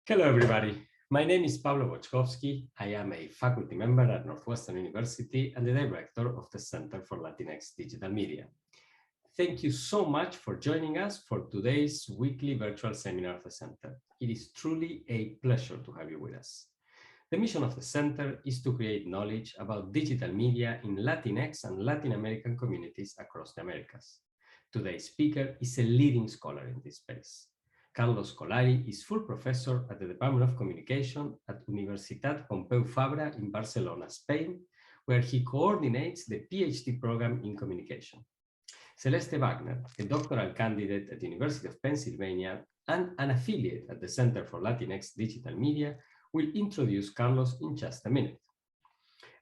Hello, everybody. My name is Pablo Boczkowski. I am a faculty member at Northwestern University and the director of the Center for Latinx Digital Media. Thank you so much for joining us for today's weekly virtual seminar of the Center. It is truly a pleasure to have you with us. The mission of the Center is to create knowledge about digital media in Latinx and Latin American communities across the Americas. Today's speaker is a leading scholar in this space. Carlos Scolari is full professor at the Department of Communication at Universitat Pompeu Fabra in Barcelona, Spain, where he coordinates the PhD program in communication. Celeste Wagner, a doctoral candidate at the University of Pennsylvania and an affiliate at the Center for Latinx Digital Media, will introduce Carlos in just a minute.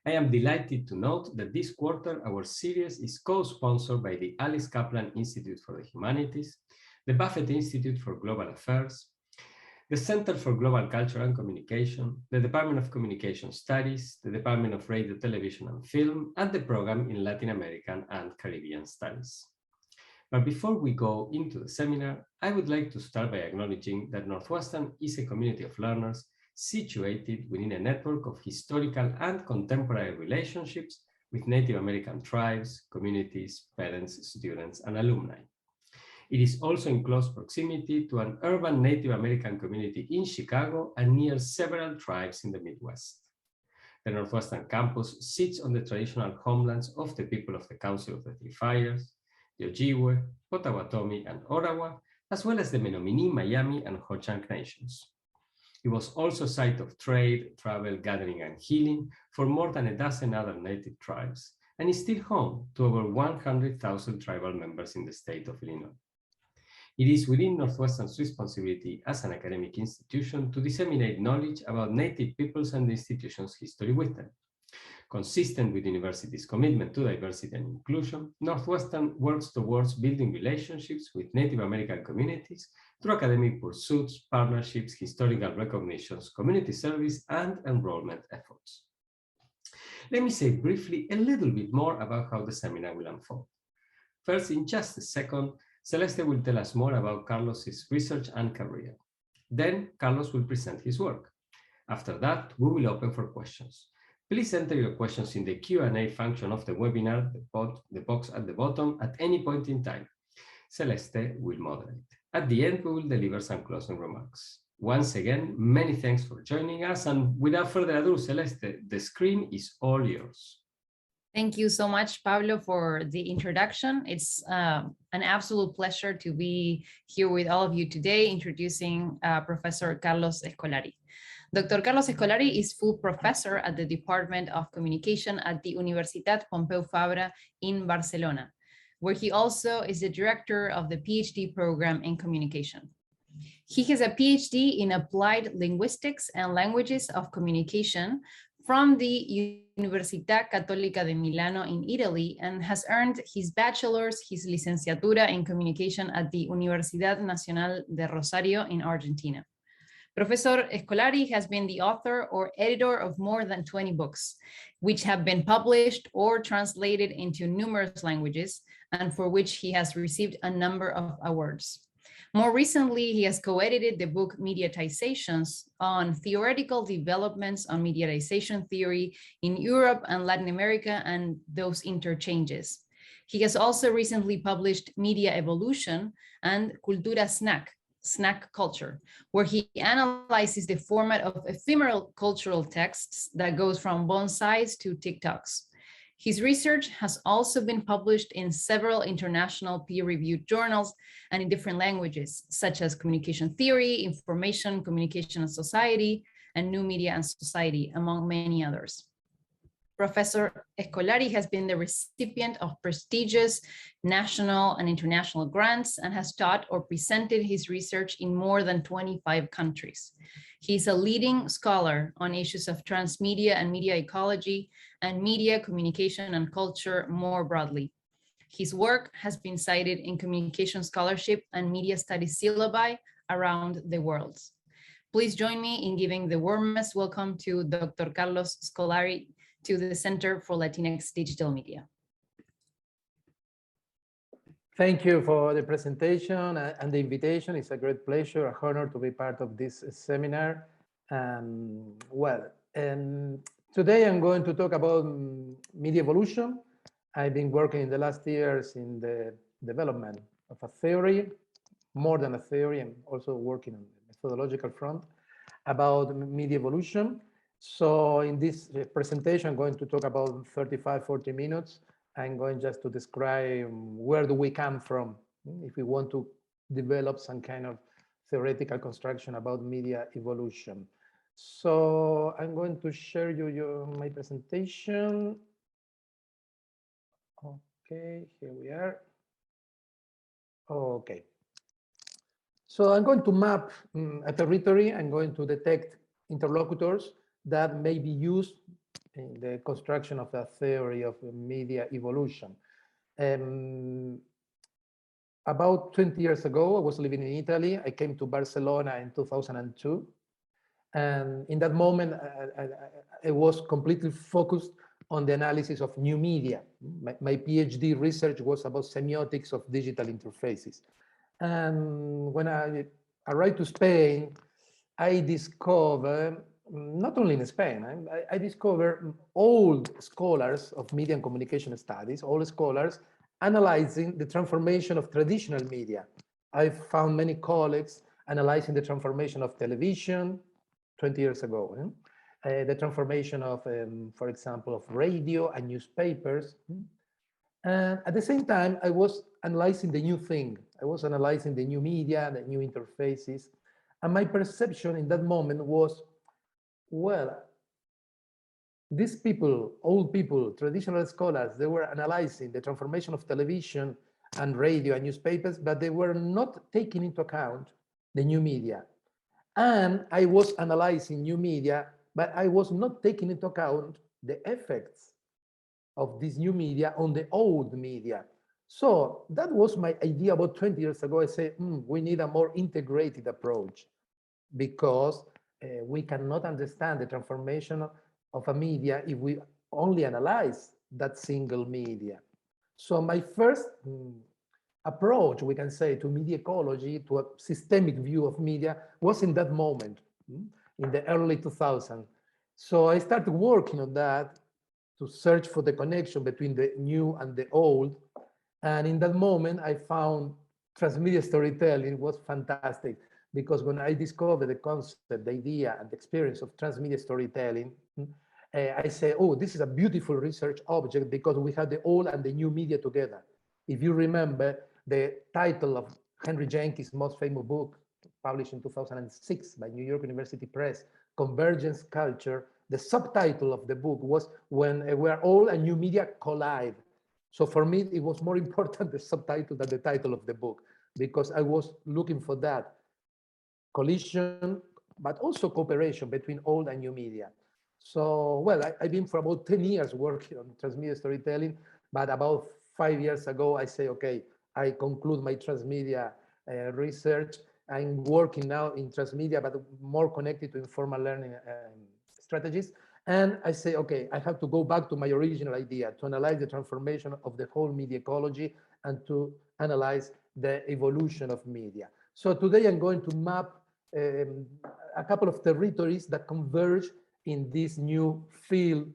I am delighted to note that this quarter our series is co-sponsored by the Alice Kaplan Institute for the Humanities, the Buffett Institute for Global Affairs, the Center for Global Culture and Communication, the Department of Communication Studies, the Department of Radio, Television and Film, and the Program in Latin American and Caribbean Studies. But before we go into the seminar, I would like to start by acknowledging that Northwestern is a community of learners situated within a network of historical and contemporary relationships with Native American tribes, communities, parents, students, and alumni. It is also in close proximity to an urban Native American community in Chicago and near several tribes in the Midwest. The Northwestern campus sits on the traditional homelands of the people of the Council of the Three Fires, the Ojibwe, Potawatomi, and Ottawa, as well as the Menominee, Miami, and Ho-Chunk nations. It was also a site of trade, travel, gathering, and healing for more than a dozen other native tribes, and is still home to over 100,000 tribal members in the state of Illinois. It is within Northwestern's responsibility as an academic institution to disseminate knowledge about Native peoples and the institution's history with them. Consistent with the university's commitment to diversity and inclusion, Northwestern works towards building relationships with Native American communities through academic pursuits, partnerships, historical recognitions, community service, and enrollment efforts. Let me say briefly a little bit more about how the seminar will unfold. First, in just a second, Celeste will tell us more about Carlos's research and career. Then Carlos will present his work. After that, we will open for questions. Please enter your questions in the Q&A function of the webinar, the box at the bottom, at any point in time. Celeste will moderate. At the end, we will deliver some closing remarks. Once again, many thanks for joining us. And without further ado, Celeste, the screen is all yours. Thank you so much, Pablo, for the introduction. It's an absolute pleasure to be here with all of you today, introducing Professor Carlos Scolari. Dr. Carlos Scolari is full professor at the Department of Communication at the Universitat Pompeu Fabra in Barcelona, where he also is the director of the PhD program in communication. He has a PhD in applied linguistics and languages of communication from the Università Cattolica di Milano in Italy, and has earned his bachelor's, his licenciatura in communication at the Universidad Nacional de Rosario in Argentina. Professor Scolari has been the author or editor of more than 20 books, which have been published or translated into numerous languages, and for which he has received a number of awards. More recently, he has co-edited the book Mediatizations on theoretical developments on mediatization theory in Europe and Latin America and those interchanges. He has also recently published Media Evolution and Cultura Snack Culture, where he analyzes the format of ephemeral cultural texts that goes from bonsais to TikToks. His research has also been published in several international peer-reviewed journals and in different languages, such as Communication Theory, Information, Communication and Society, and New Media and Society, among many others. Professor Scolari has been the recipient of prestigious national and international grants and has taught or presented his research in more than 25 countries. He's a leading scholar on issues of transmedia and media ecology and media, communication, and culture more broadly. His work has been cited in communication scholarship and media studies syllabi around the world. Please join me in giving the warmest welcome to Dr. Carlos Scolari to the Center for Latinx Digital Media. Thank you for the presentation and the invitation. It's a great pleasure, a honor to be part of this seminar. Well, today I'm going to talk about media evolution. I've been working in the last years in the development of a theory, more than a theory. I'm also working on the methodological front about media evolution. So in this presentation, I'm going to talk about 35, 40 minutes. I'm going just to describe where do we come from if we want to develop some kind of theoretical construction about media evolution. So I'm going to share my presentation. Okay, here we are. Okay. So I'm going to map a territory. I'm going to detect interlocutors that may be used in the construction of a theory of media evolution. About 20 years ago, I was living in Italy. I came to Barcelona in 2002. And in that moment, I was completely focused on the analysis of new media. My PhD research was about semiotics of digital interfaces. And when I arrived to Spain, I discovered, not only in Spain, I discovered old scholars of media and communication studies, old scholars analyzing the transformation of traditional media. I found many colleagues analyzing the transformation of television 20 years ago, the transformation of, for example, of radio and newspapers. And at the same time, I was analyzing the new thing. I was analyzing the new media, the new interfaces. And my perception in that moment was, well, these people, old people, traditional scholars, they were analyzing the transformation of television and radio and newspapers, but they were not taking into account the new media. And I was analyzing new media, but I was not taking into account the effects of this new media on the old media. So that was my idea about 20 years ago. I said, we need a more integrated approach because we cannot understand the transformation of a media if we only analyze that single media. So my first approach, we can say, to media ecology, to a systemic view of media, was in that moment, in the early 2000s. So I started working on that to search for the connection between the new and the old. And in that moment, I found transmedia storytelling was fantastic because when I discovered the concept, the idea, and the experience of transmedia storytelling, I say, oh, this is a beautiful research object because we have the old and the new media together. If you remember, the title of Henry Jenkins' most famous book, published in 2006 by New York University Press, Convergence Culture, the subtitle of the book was When Where Old and New Media Collide. So for me, it was more important the subtitle than the title of the book, because I was looking for that collision, but also cooperation between old and new media. So, well, I've been for about 10 years working on transmedia storytelling, but about 5 years ago, I say, okay, I conclude my transmedia research. I'm working now in transmedia, but more connected to informal learning strategies. And I say, okay, I have to go back to my original idea to analyze the transformation of the whole media ecology and to analyze the evolution of media. So today I'm going to map a couple of territories that converge in this new field,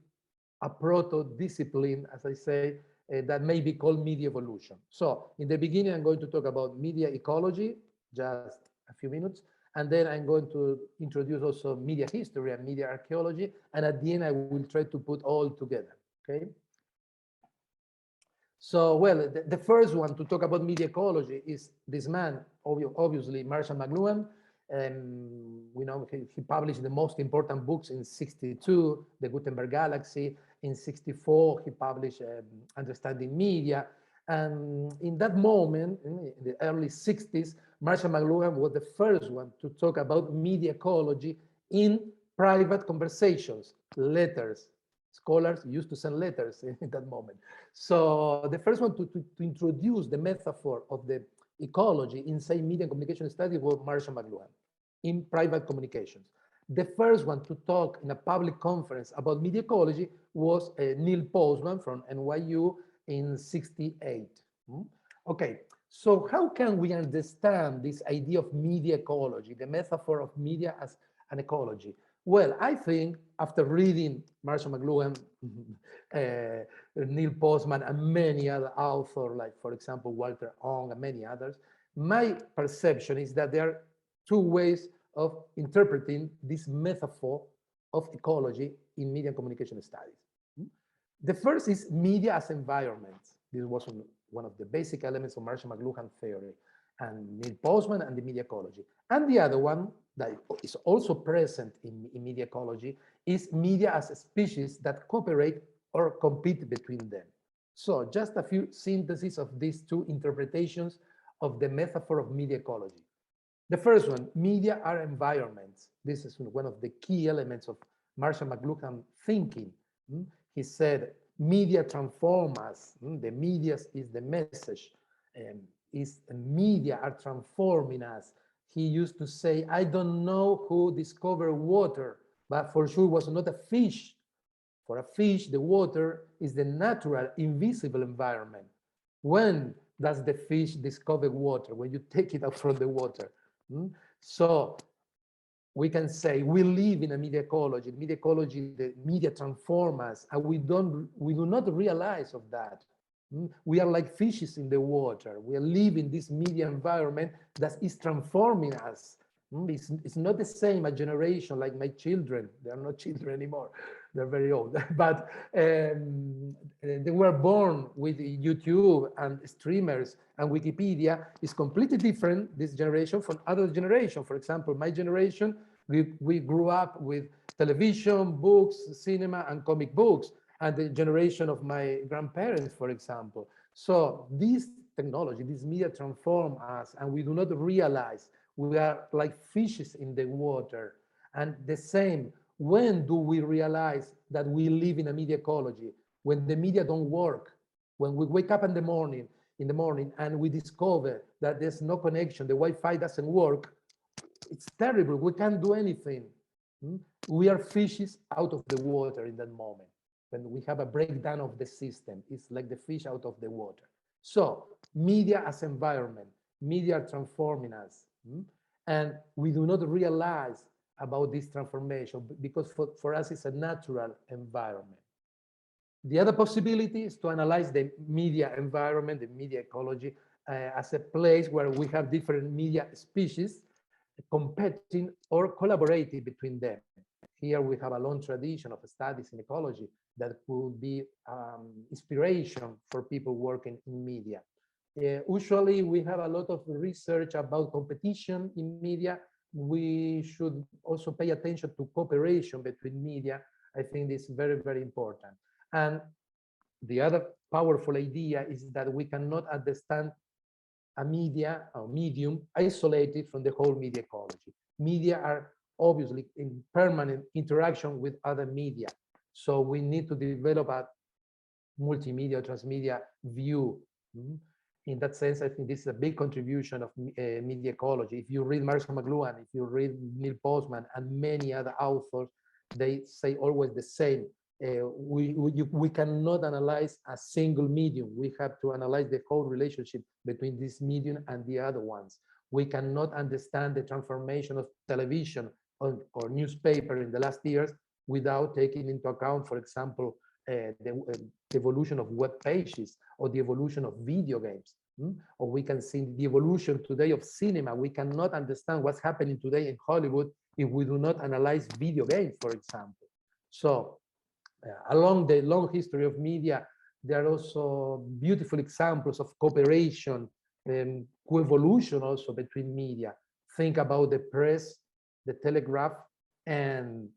a proto-discipline, as I say, that may be called media evolution. So in the beginning, I'm going to talk about media ecology, just a few minutes, and then I'm going to introduce also media history and media archaeology, and at the end, I will try to put all together, okay? So, well, the first one to talk about media ecology is this man, obviously, Marshall McLuhan. We know he published the most important books in '62, The Gutenberg Galaxy. In '64, he published Understanding Media. And in that moment, in the early '60s, Marshall McLuhan was the first one to talk about media ecology in private conversations, letters. Scholars used to send letters in that moment. So the first one to introduce the metaphor of the ecology inside media and communication studies was Marshall McLuhan in private communications. The first one to talk in a public conference about media ecology was Neil Postman from NYU in '68. Okay, So how can we understand this idea of media ecology, the metaphor of media as an ecology? Well, I think after reading Marshall McLuhan, Neil Postman, and many other authors, like, for example, Walter Ong and many others, my perception is that there are two ways of interpreting this metaphor of ecology in media and communication studies. The first is media as environment. This was one of the basic elements of Marshall McLuhan theory and Neil Postman and the media ecology. And the other one that is also present in media ecology is media as a species that cooperate or compete between them. So just a few syntheses of these two interpretations of the metaphor of media ecology. The first one, media are environments. This is one of the key elements of Marshall McLuhan thinking. He said, media transform us. The media is the message. Media are transforming us. He used to say, I don't know who discovered water, but for sure it was not a fish. For a fish, the water is the natural, invisible environment. When does the fish discover water? When you take it out from the water. So we can say we live in a media ecology. Media ecology, the media transform us, and we do not realize of that. We are like fishes in the water. We live in this media environment that is transforming us. It's not the same a generation like my children. They are not children anymore. They're very old. But they were born with YouTube and streamers and Wikipedia. Is completely different, this generation, from other generation. For example, my generation, we grew up with television, books, cinema, and comic books, and the generation of my grandparents, for example. So this technology, this media transform us, and we do not realize we are like fishes in the water. And the same, when do we realize that we live in a media ecology? When the media don't work, when we wake up in the morning and we discover that there's no connection, the Wi-Fi doesn't work, it's terrible, we can't do anything. We are fishes out of the water in that moment. When we have a breakdown of the system, it's like the fish out of the water. So media as environment, media are transforming us. And we do not realize about this transformation because for us it's a natural environment. The other possibility is to analyze the media environment, the media ecology, as a place where we have different media species competing or collaborating between them. Here we have a long tradition of studies in ecology that could be inspiration for people working in media. Usually we have a lot of research about competition in media. We should also pay attention to cooperation between media. I think this is very, very important. And the other powerful idea is that we cannot understand a media or medium isolated from the whole media ecology. Media are obviously in permanent interaction with other media. So we need to develop a multimedia, transmedia view. In that sense, I think this is a big contribution of media ecology. If you read Marshall McLuhan, if you read Neil Postman and many other authors, they say always the same. We cannot analyze a single medium. We have to analyze the whole relationship between this medium and the other ones. We cannot understand the transformation of television or newspaper in the last years without taking into account, for example, the evolution of web pages or the evolution of video games. Or we can see the evolution today of cinema. We cannot understand what's happening today in Hollywood if we do not analyze video games, for example. So along the long history of media, there are also beautiful examples of cooperation and co-evolution also between media. Think about the press, the telegraph, and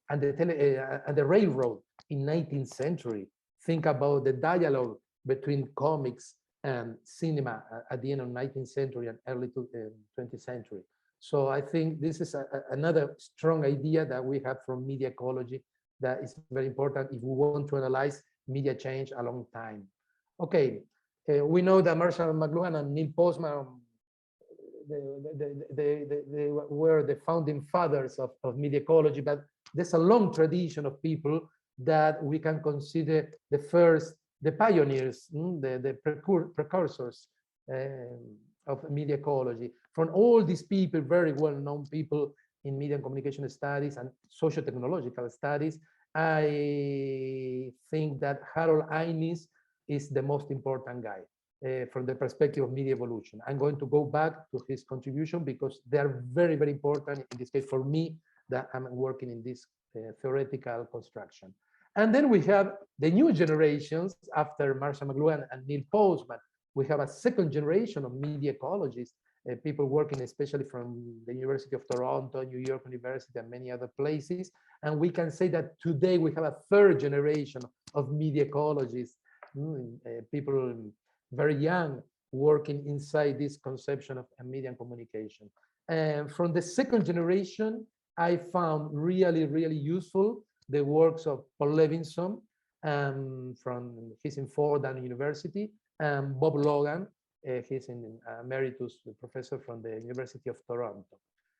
the railroad in 19th century. Think about the dialogue between comics and cinema at the end of 19th century and early 20th century. So I think this is another strong idea that we have from media ecology that is very important if we want to analyze media change a long time. Okay, we know that Marshall McLuhan and Neil Postman they were the founding fathers of media ecology, but there's a long tradition of people that we can consider the first the pioneers, the precursors of media ecology, from all these people, very well-known people in media and communication studies and socio-technological studies, I think that Harold Innis is the most important guy from the perspective of media evolution. I'm going to go back to his contribution because they're very, very important in this case for me that I'm working in this theoretical construction. And then we have the new generations after Marshall McLuhan and Neil Postman. We have a second generation of media ecologists, people working especially from the University of Toronto, New York University, and many other places. And we can say that today we have a third generation of media ecologists, people very young working inside this conception of media and communication. And from the second generation, I found really, really useful the works of Paul Levinson, he's in Fordham University, and Bob Logan, he's an emeritus professor from the University of Toronto.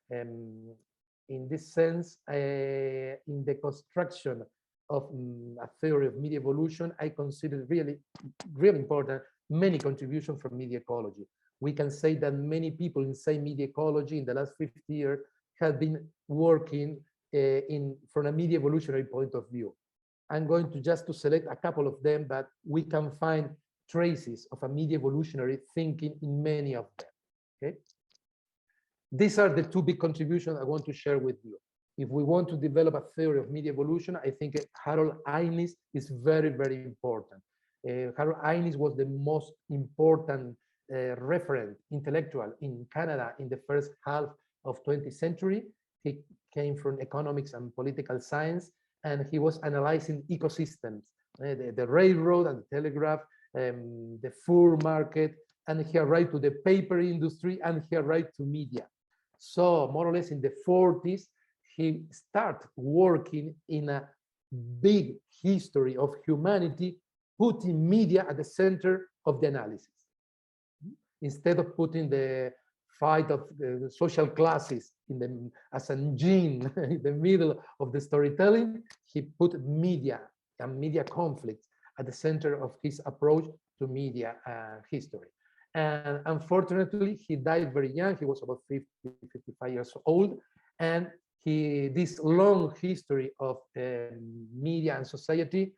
In this sense, in the construction of a theory of media evolution, I consider really, really important many contributions from media ecology. We can say that many people inside media ecology in the last 50 years have been working from a media evolutionary point of view. I'm going to just to select a couple of them, but we can find traces of a media evolutionary thinking in many of them. Okay, these are the two big contributions I want to share with you. If we want to develop a theory of media evolution, I think Harold Innis is very, very important. Harold Innis was the most important referent intellectual in Canada in the first half of 20th century. He came from economics and political science, and he was analyzing ecosystems, the railroad and the telegraph, the fur market, and he arrived to the paper industry, and he arrived to media. So more or less in the 40s, he started working in a big history of humanity, putting media at the center of the analysis. Instead of putting the fight of the social classes as an engine in the middle of the storytelling, he put media and media conflicts at the center of his approach to media history. And unfortunately, he died very young. He was about 50, 55 years old. And this long history of media and society,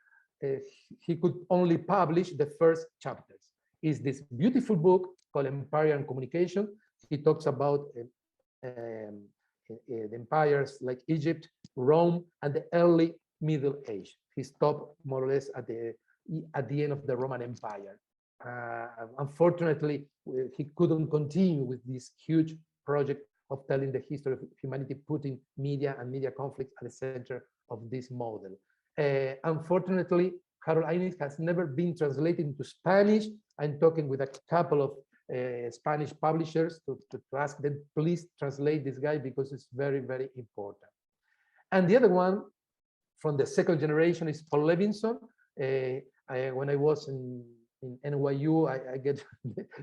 he could only publish the first chapters. It's this beautiful book called Empire and Communication. He talks about the empires like Egypt, Rome, and the early Middle Age. He stopped more or less at the end of the Roman Empire. Unfortunately, he couldn't continue with this huge project of telling the history of humanity, putting media and media conflicts at the center of this model. Unfortunately, Harold Innis has never been translated into Spanish. I'm talking with a couple of Spanish publishers to ask them, please translate this guy because it's very, very important. And the other one from the second generation is Paul Levinson. When I was in NYU, I get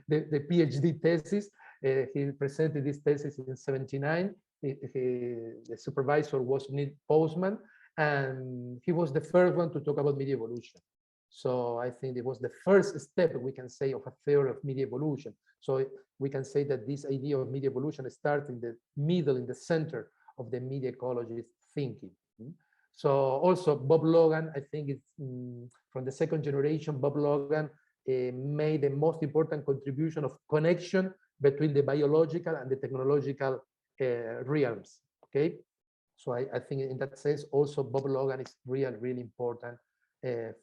the PhD thesis. He presented this thesis in '79. The supervisor was Neil Postman, and he was the first one to talk about media evolution. So I think it was the first step, we can say, of a theory of media evolution. So we can say that this idea of media evolution starts in the middle, in the center of the media ecologist thinking. So also Bob Logan, I think it's from the second generation, Bob Logan made the most important contribution of connection between the biological and the technological realms, okay? So I think in that sense, also Bob Logan is really, really important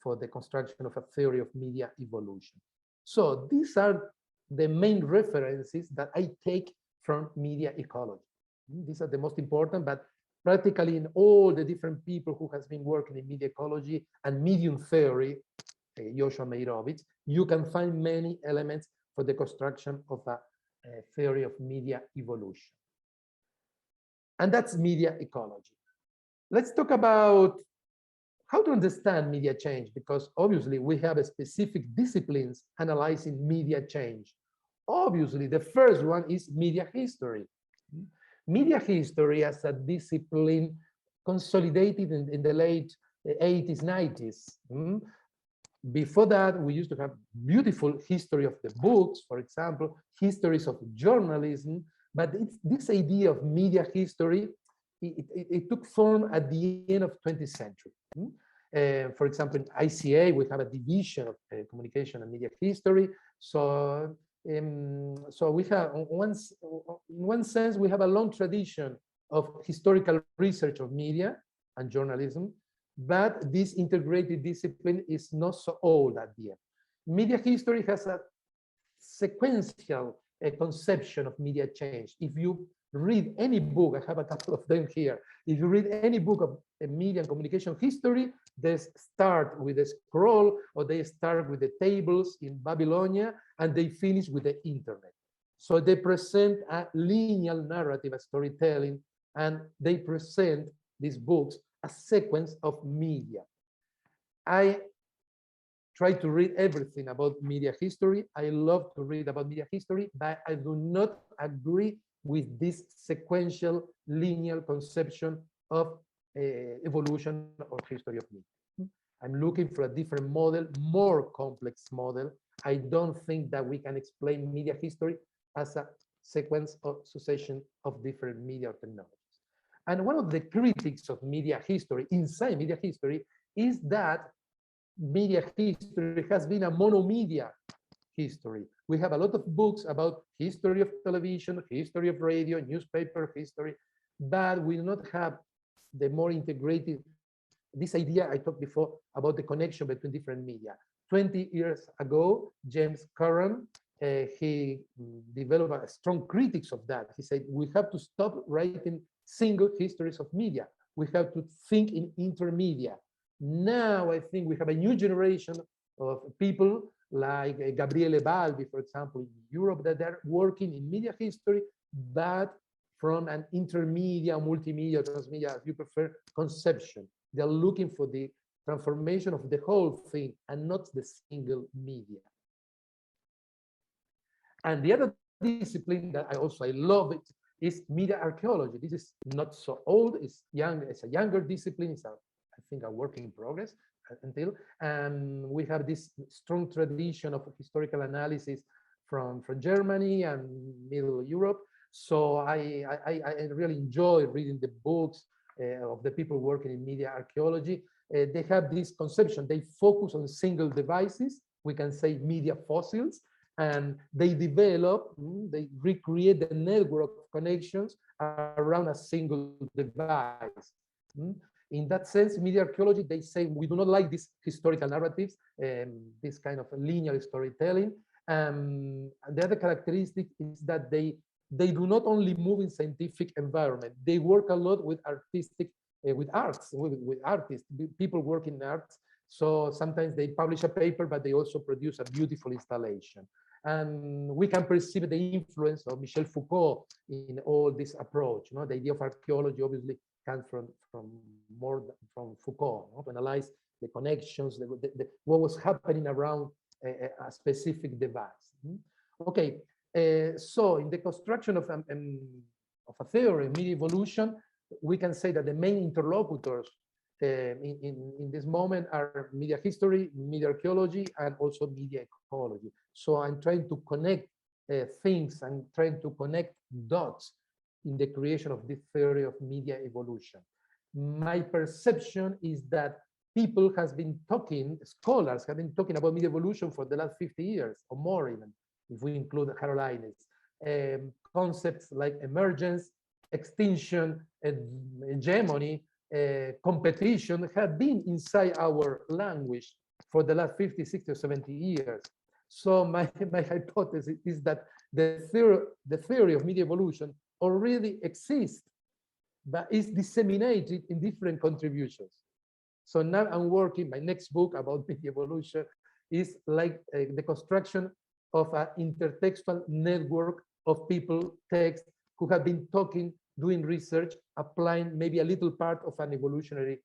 for the construction of a theory of media evolution. So these are the main references that I take from media ecology. These are the most important, but practically in all the different people who has been working in media ecology and medium theory, Joshua Meyrovitz, you can find many elements for the construction of a theory of media evolution. And that's media ecology. Let's talk about how to understand media change, because obviously we have a specific disciplines analyzing media change. Obviously, the first one is media history. Media history as a discipline consolidated in the late 80s, 90s. Before that, we used to have beautiful history of the books, for example, histories of journalism. But this idea of media history, it took form at the end of 20th century. For example, in ICA, we have a division of communication and media history. So we have, in one sense, we have a long tradition of historical research of media and journalism, but this integrated discipline is not so old at the end. Media history has a sequential conception of media change. If you read any book, I have a couple of them here. If you read any book of media and communication history, they start with a scroll, or they start with the tables in Babylonia, and they finish with the internet. So they present a linear narrative, a storytelling, and they present these books a sequence of media. I try to read everything about media history. I love to read about media history, but I do not agree with this sequential linear conception of evolution or history of media. I'm looking for a different model, more complex model. I don't think that we can explain media history as a sequence or succession of different media technologies. And one of the critics of media history, inside media history, is that media history has been a monomedia history. We have a lot of books about history of television, history of radio, newspaper history, but we do not have the more integrated, this idea I talked before about the connection between different media. 20 years ago, James Curran, he developed a strong critics of that. He said, we have to stop writing single histories of media. We have to think in intermedia. Now I think we have a new generation of people like Gabriele Balbi, for example, in Europe, that are working in media history, but from an intermedia, multimedia, transmedia, if you prefer, conception. They're looking for the transformation of the whole thing and not the single media. And the other discipline that I love it is media archaeology. This is not so old, it's young, it's a younger discipline, it's I think a work in progress until, we have this strong tradition of historical analysis from Germany and Middle Europe. So I really enjoy reading the books of the people working in media archaeology. They have this conception, they focus on single devices, we can say media fossils, and they develop, they recreate the network of connections around a single device. In that sense, media archaeology, they say we do not like these historical narratives, this kind of linear storytelling. And the other characteristic is that they do not only move in scientific environment, they work a lot with artistic, with arts, with artists, people work in arts. So sometimes they publish a paper, but they also produce a beautiful installation. And we can perceive the influence of Michel Foucault in all this approach. You know, the idea of archaeology obviously comes from Foucault, to analyze the connections, what was happening around a specific device. Okay, so in the construction of a theory, media evolution, we can say that the main interlocutors in this moment are media history, media archaeology, and also media ecology. So I'm trying to connect things, I'm trying to connect dots in the creation of this theory of media evolution. My perception is that people has been talking, scholars have been talking about media evolution for the last 50 years or more even, if we include Harold Innis. Concepts like emergence, extinction, hegemony, competition have been inside our language for the last 50, 60, or 70 years. So my hypothesis is that the theory of media evolution already exists, but is disseminated in different contributions. So now I'm working, my next book about media evolution is like the construction of an intertextual network of people, text, who have been talking, doing research, applying maybe a little part of an evolutionary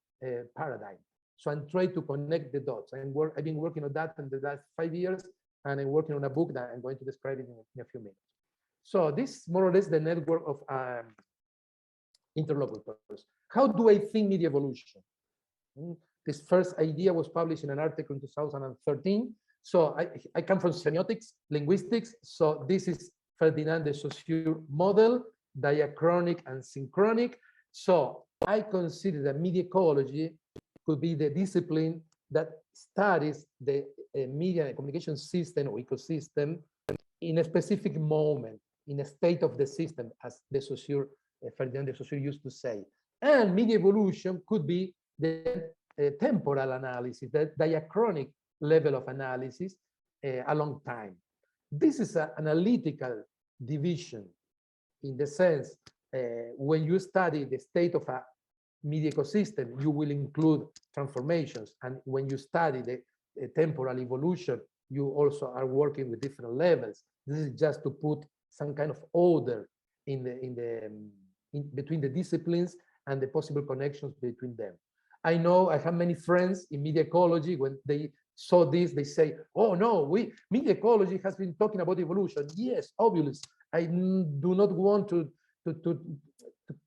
paradigm. So I'm trying to connect the dots. I've been working on that in the last 5 years, and I'm working on a book that I'm going to describe it in a few minutes. So this is more or less the network of interlocutors. How do I think media evolution? This first idea was published in an article in 2013. So I come from semiotics, linguistics. So this is Ferdinand de Saussure model, diachronic and synchronic. So I consider that media ecology could be the discipline that studies the media and communication system or ecosystem in a specific moment, in a state of the system, as de Saussure, Ferdinand de Saussure used to say. And media evolution could be the temporal analysis, the diachronic level of analysis along time. This is an analytical division in the sense when you study the state of a media ecosystem, you will include transformations. And when you study the temporal evolution, you also are working with different levels. This is just to put some kind of order between the disciplines and the possible connections between them. I know I have many friends in media ecology. When they saw this, they say, oh no, media ecology has been talking about evolution. Yes, obviously, I do not want to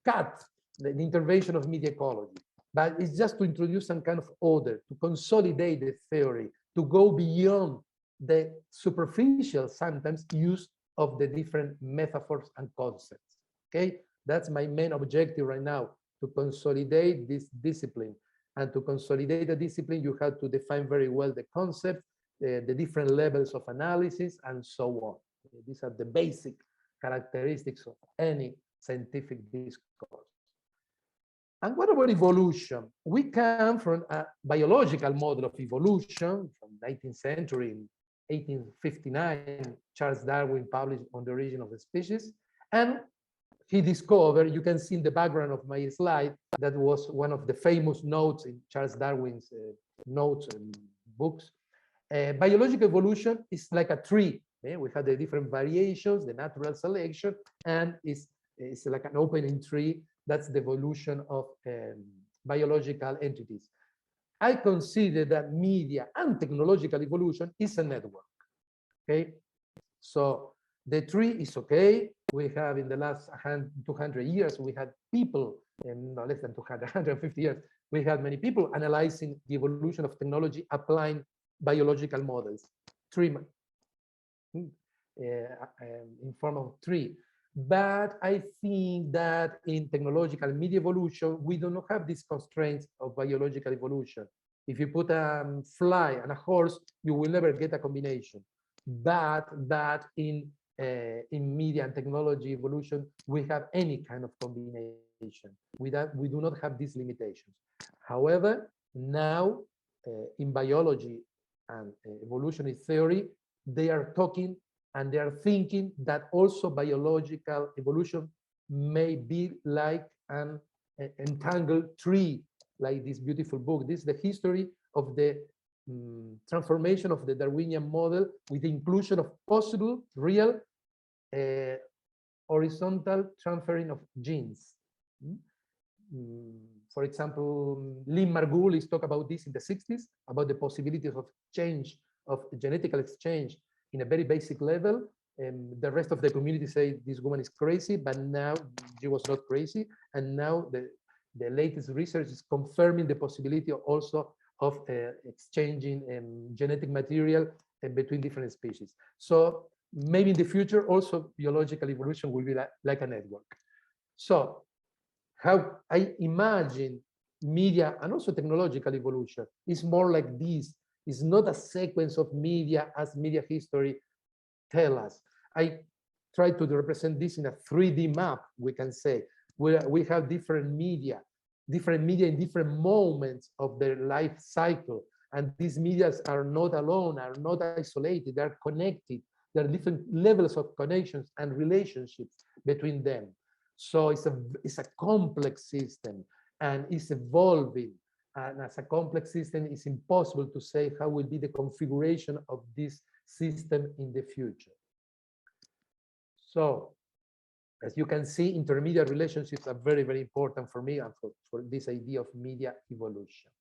cut the intervention of media ecology, but it's just to introduce some kind of order, to consolidate the theory, to go beyond the superficial sometimes use of the different metaphors and concepts. Okay, that's my main objective right now, to consolidate this discipline. And to consolidate the discipline, you have to define very well the concept, the different levels of analysis, and so on. These are the basic characteristics of any scientific discourse. And what about evolution? We come from a biological model of evolution from 19th century. In 1859, Charles Darwin published On the Origin of the Species. And he discovered, you can see in the background of my slide, that was one of the famous notes in Charles Darwin's notes and books. Biological evolution is like a tree. We have the different variations, the natural selection, and it's like an opening tree. That's the evolution of biological entities. I consider that media and technological evolution is a network. Okay, so the tree is okay. We have in the last 200 years, we had people, no less than 200, 150 years, we had many people analyzing the evolution of technology, applying biological models, tree, in form of tree. But I think that in technological media evolution, we do not have these constraints of biological evolution. If you put a fly and a horse, you will never get a combination. But in media and technology evolution, we have any kind of combination. We do not have these limitations. However, now in biology and evolutionary theory, they are talking and they are thinking that also biological evolution may be like an entangled tree, like this beautiful book. This is the history of the transformation of the Darwinian model with the inclusion of possible, real, horizontal transferring of genes. For example, Lynn Margulis talked about this in the 60s, about the possibilities of change, of genetical exchange in a very basic level. The rest of the community say this woman is crazy, but now she was not crazy. And now the latest research is confirming the possibility also of exchanging genetic material between different species. So maybe in the future, also biological evolution will be like a network. So how I imagine media and also technological evolution is more like this. It's not a sequence of media as media history tell us. I try to represent this in a 3D map, we can say, where we have different media in different moments of their life cycle. And these medias are not alone, are not isolated, they're connected. There are different levels of connections and relationships between them. So it's a complex system and it's evolving. And as a complex system, it's impossible to say how will be the configuration of this system in the future. So as you can see, intermediate relationships are very, very important for me and for this idea of media evolution.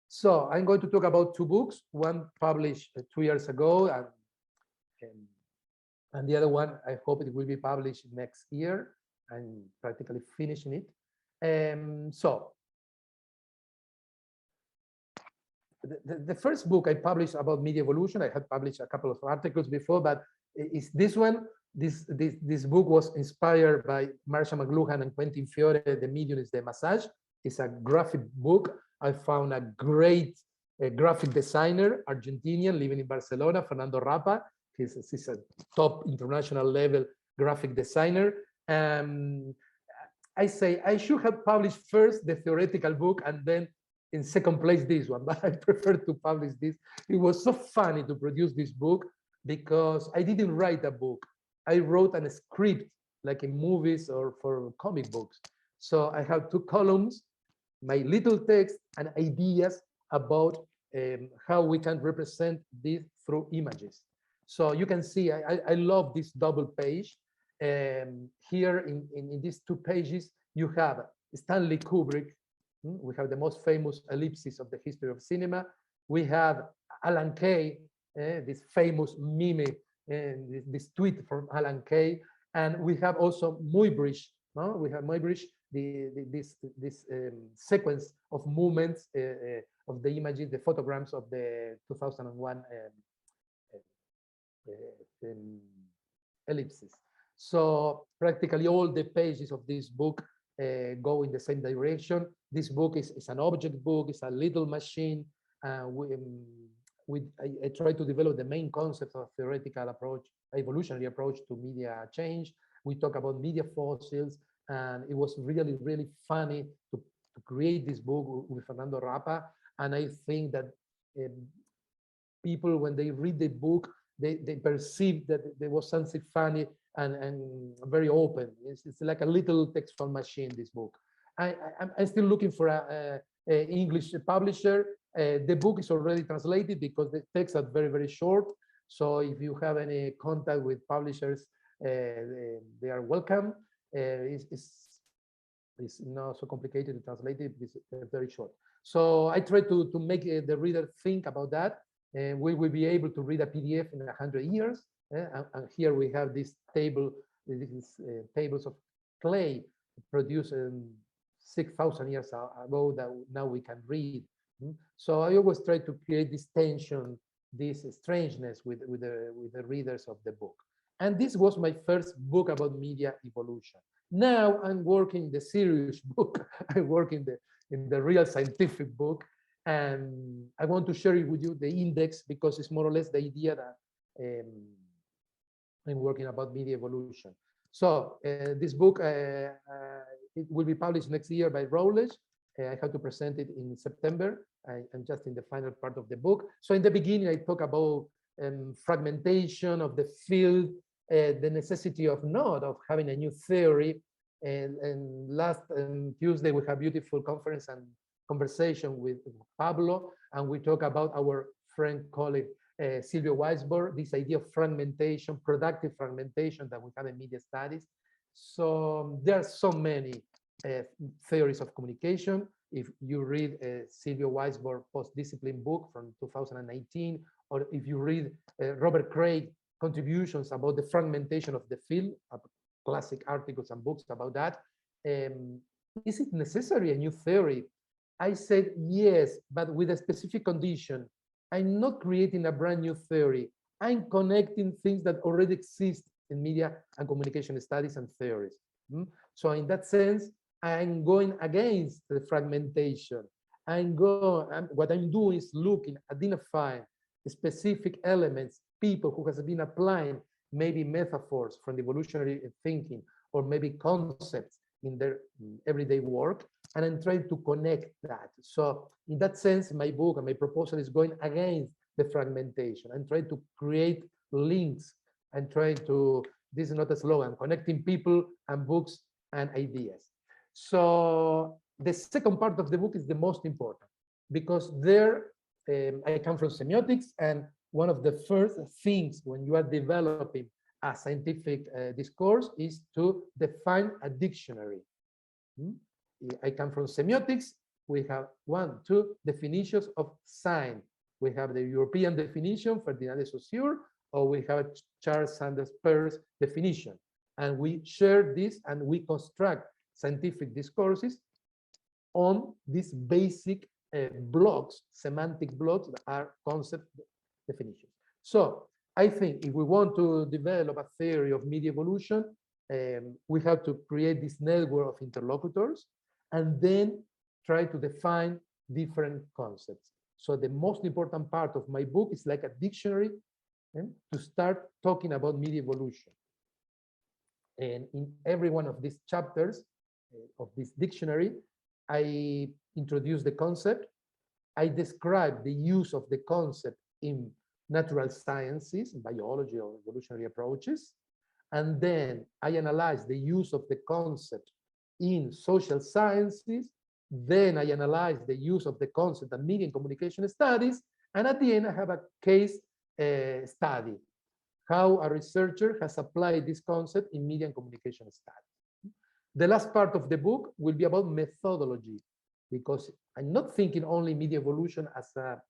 So I'm going to talk about two books, one published 2 years ago, and the other one, I hope it will be published next year. I'm practically finishing it. So the first book I published about media evolution, I had published a couple of articles before, but is this one. This book was inspired by Marcia McLuhan and Quentin Fiore, The Medium is the Massage. It's a graphic book. I found a great graphic designer, Argentinian, living in Barcelona, Fernando Rapa. He's a top international level graphic designer. I say I should have published first the theoretical book and then in second place this one, but I prefer to publish this. It was so funny to produce this book because I didn't write a book. I wrote a script like in movies or for comic books. So I have two columns, my little text and ideas about how we can represent this through images. So you can see, I love this double page. Here in these 2 pages, you have Stanley Kubrick. We have the most famous ellipsis of the history of cinema. We have Alan Kay, this famous meme, this tweet from Alan Kay. And we have also Muybridge. No? We have Muybridge, this sequence of movements of the images, the photograms of the 2001 ellipses. So practically all the pages of this book go in the same direction. This book is an object book, it's a little machine. I try to develop the main concepts of theoretical approach, evolutionary approach to media change. We talk about media fossils, and it was really, really funny to create this book with Fernando Rapa. And I think that people, when they read the book, they perceive that there was something funny and very open. It's like a little textual machine, this book. I'm still looking for a English publisher. The book is already translated because the texts are very, very short. So if you have any contact with publishers, they are welcome. It's not so complicated to translate it. It's very short. So I try to make the reader think about that. We will be able to read a PDF in 100 years. And here we have this table, these tables of clay produced 6,000 years ago that now we can read. So I always try to create this tension, this strangeness with the readers of the book. And this was my first book about media evolution. Now I'm working the serious book. I work in the real scientific book. And I want to share it with you, the index, because it's more or less the idea that I'm working about media evolution. So this book, it will be published next year by Rowledge. I have to present it in September. I'm just in the final part of the book. So in the beginning, I talk about fragmentation of the field, the necessity of having a new theory. And last Tuesday, we have a beautiful conference and conversation with Pablo, and we talk about our friend, colleague, Silvio Weisberg, this idea of fragmentation, productive fragmentation that we have in media studies. So there are so many theories of communication. If you read Silvio Weisberg post-discipline book from 2018, or if you read Robert Craig contributions about the fragmentation of the field, classic articles and books about that, is it necessary a new theory? I said yes, but with a specific condition. I'm not creating a brand new theory. I'm connecting things that already exist in media and communication studies and theories. So in that sense, I'm going against the fragmentation. What I'm doing is looking, identifying specific elements, people who has been applying maybe metaphors from the evolutionary thinking, or maybe concepts in their everyday work, and I'm trying to connect that. So in that sense, my book and my proposal is going against the fragmentation. I'm trying to create links and trying to, this is not a slogan, connecting people and books and ideas. So the second part of the book is the most important, because there I come from semiotics, and one of the first things when you are developing a scientific discourse is to define a dictionary. I come from semiotics. We have 2 definitions of sign. We have the European definition, Ferdinand de Saussure, or we have Charles Sanders Peirce definition. And we share this and we construct scientific discourses on these basic blocks, semantic blocks that are concept definitions. So I think if we want to develop a theory of media evolution, we have to create this network of interlocutors and then try to define different concepts. So the most important part of my book is like a dictionary to start talking about media evolution. And in every one of these chapters of this dictionary, I introduce the concept. I describe the use of the concept in natural sciences, biology or evolutionary approaches. And then I analyze the use of the concept in social sciences. Then I analyze the use of the concept in media and communication studies. And at the end, I have a case study, how a researcher has applied this concept in media and communication studies. The last part of the book will be about methodology, because I'm not thinking only media evolution as a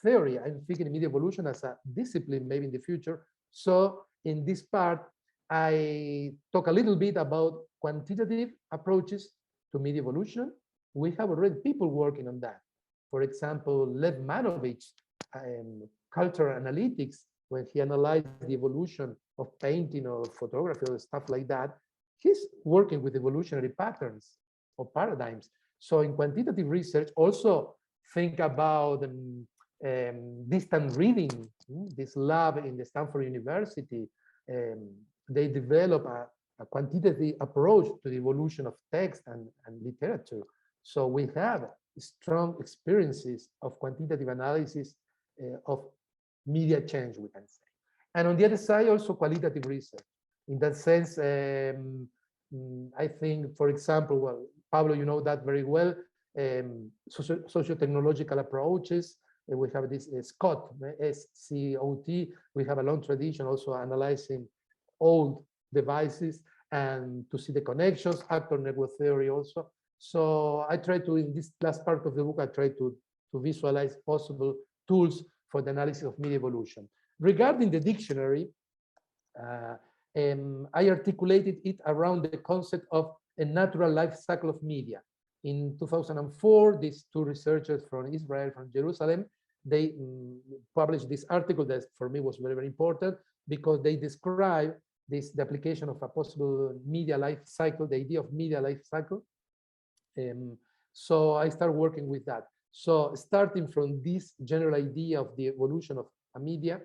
theory, I'm thinking media evolution as a discipline maybe in the future. So in this part, I talk a little bit about quantitative approaches to media evolution. We have already people working on that. For example, Lev Manovich, cultural analytics, when he analyzed the evolution of painting or photography or stuff like that, he's working with evolutionary patterns or paradigms. So in quantitative research, also think about distant reading. This lab in the Stanford University, they develop a quantitative approach to the evolution of text and literature. So we have strong experiences of quantitative analysis of media change, we can say. And on the other side, also qualitative research. In that sense, I think, for example, well, Pablo, you know that very well, socio-technological approaches. We have this SCOT, S-C-O-T. We have a long tradition also analyzing old devices and to see the connections, actor network theory also. So I try to, in this last part of the book, I try to visualize possible tools for the analysis of media evolution. Regarding the dictionary, I articulated it around the concept of a natural life cycle of media. In 2004, these two researchers from Israel, from Jerusalem, they published this article that for me was very, very important because they describe the application of a possible media life cycle, the idea of media life cycle. So I started working with that. So starting from this general idea of the evolution of a media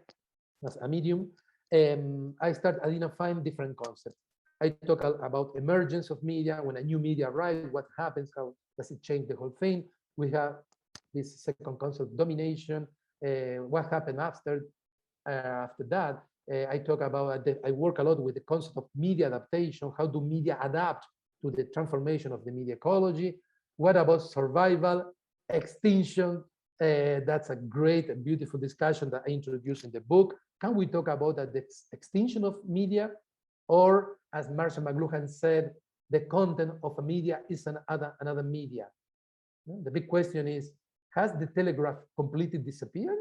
as a medium, I started identifying different concepts. I talk about emergence of media. When a new media arrives, what happens? How does it change the whole thing? We have this second concept, domination. What happened after that? I talk about, I work a lot with the concept of media adaptation. How do media adapt to the transformation of the media ecology? What about survival, extinction? That's a great and beautiful discussion that I introduced in the book. Can we talk about the extinction of media? Or, as Marshall McLuhan said, the content of a media is another media. The big question is, has the telegraph completely disappeared?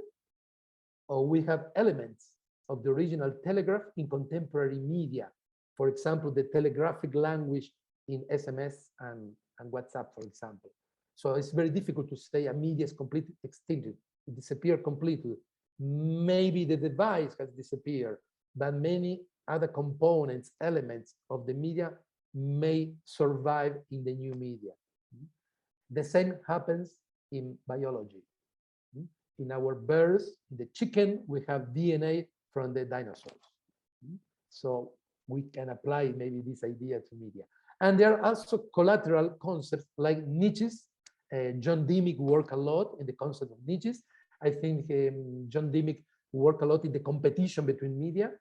Or we have elements of the original telegraph in contemporary media? For example, the telegraphic language in SMS and WhatsApp, for example. So it's very difficult to say a media is completely extincted. It disappeared completely. Maybe the device has disappeared, but many other components, elements of the media may survive in the new media. The same happens in biology. In our birds, in the chicken, we have DNA from the dinosaurs. So we can apply maybe this idea to media. And there are also collateral concepts like niches. John Dimick worked a lot in the concept of niches. I think John Dimick worked a lot in the competition between media.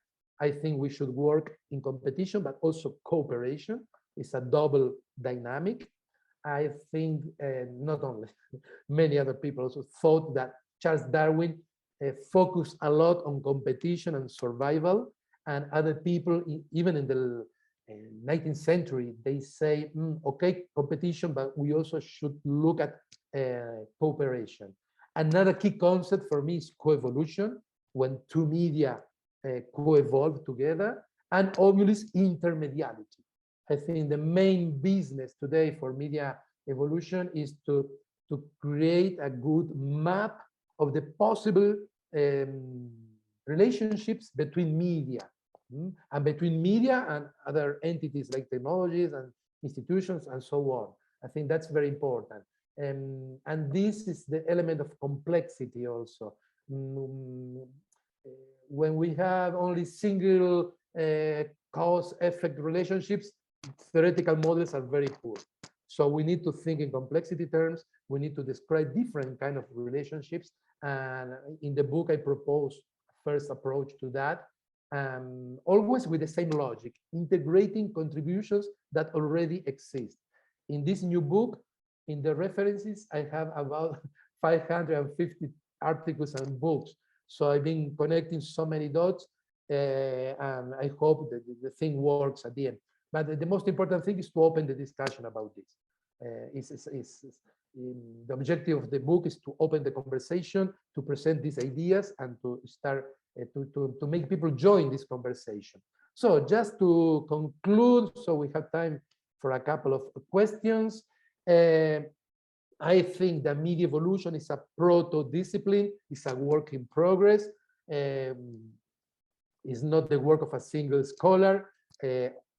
I think we should work in competition, but also cooperation. It's a double dynamic. I think not only, many other people also thought that Charles Darwin focused a lot on competition and survival, and other people, even in the 19th century, they say, okay, competition, but we also should look at cooperation. Another key concept for me is coevolution, when two media co-evolve together, and obviously intermediality. I think the main business today for media evolution is to create a good map of the possible relationships between media and between media and other entities like technologies and institutions and so on. I think that's very important. And this is the element of complexity also. When we have only single cause-effect relationships, theoretical models are very poor. So we need to think in complexity terms. We need to describe different kind of relationships. And in the book, I propose first approach to that, always with the same logic, integrating contributions that already exist. In this new book, in the references, I have about 550 articles and books. So I've been connecting so many dots, and I hope that the thing works at the end. But the most important thing is to open the discussion about this. The objective of the book is to open the conversation, to present these ideas, and to start to make people join this conversation. So just to conclude, so we have time for a couple of questions. I think that media evolution is a proto-discipline, it's a work in progress. It's not the work of a single scholar.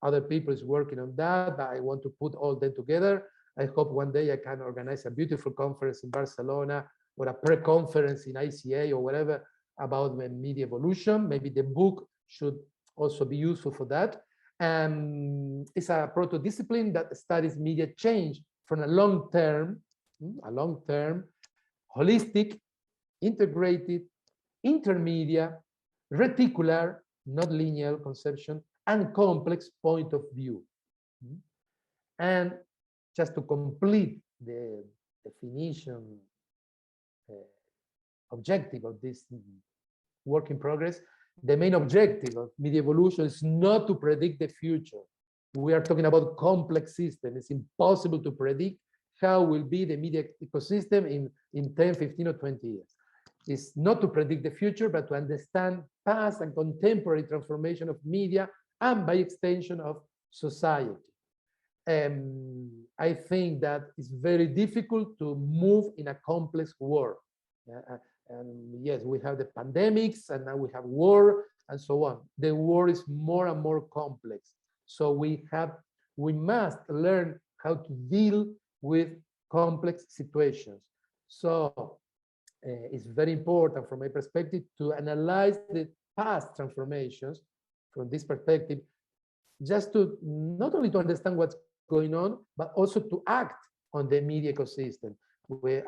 Other people is working on that, but I want to put all them together. I hope one day I can organize a beautiful conference in Barcelona or a pre-conference in ICA or whatever about media evolution. Maybe the book should also be useful for that. It's a proto-discipline that studies media change from a long-term, holistic, integrated, intermedia, reticular, not linear conception, and complex point of view. And just to complete the definition objective of this work in progress, the main objective of media evolution is not to predict the future. We are talking about complex systems. It's impossible to predict how will be the media ecosystem in 10, 15, or 20 years. It's not to predict the future, but to understand past and contemporary transformation of media and by extension of society. I think that it's very difficult to move in a complex world. And yes, we have the pandemics, and now we have war, and so on. The world is more and more complex. So we must learn how to deal with complex situations. So it's very important from my perspective to analyze the past transformations from this perspective, just to not only to understand what's going on, but also to act on the media ecosystem. We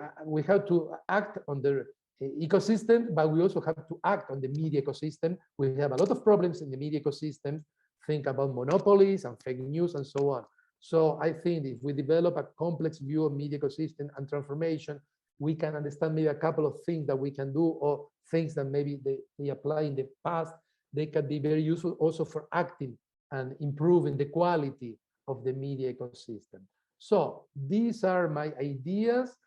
have to act on the ecosystem, but we also have to act on the media ecosystem. We have a lot of problems in the media ecosystem. Think about monopolies and fake news and so on. So I think if we develop a complex view of media ecosystem and transformation, we can understand maybe a couple of things that we can do, or things that maybe they apply in the past. They can be very useful also for acting and improving the quality of the media ecosystem. So these are my ideas.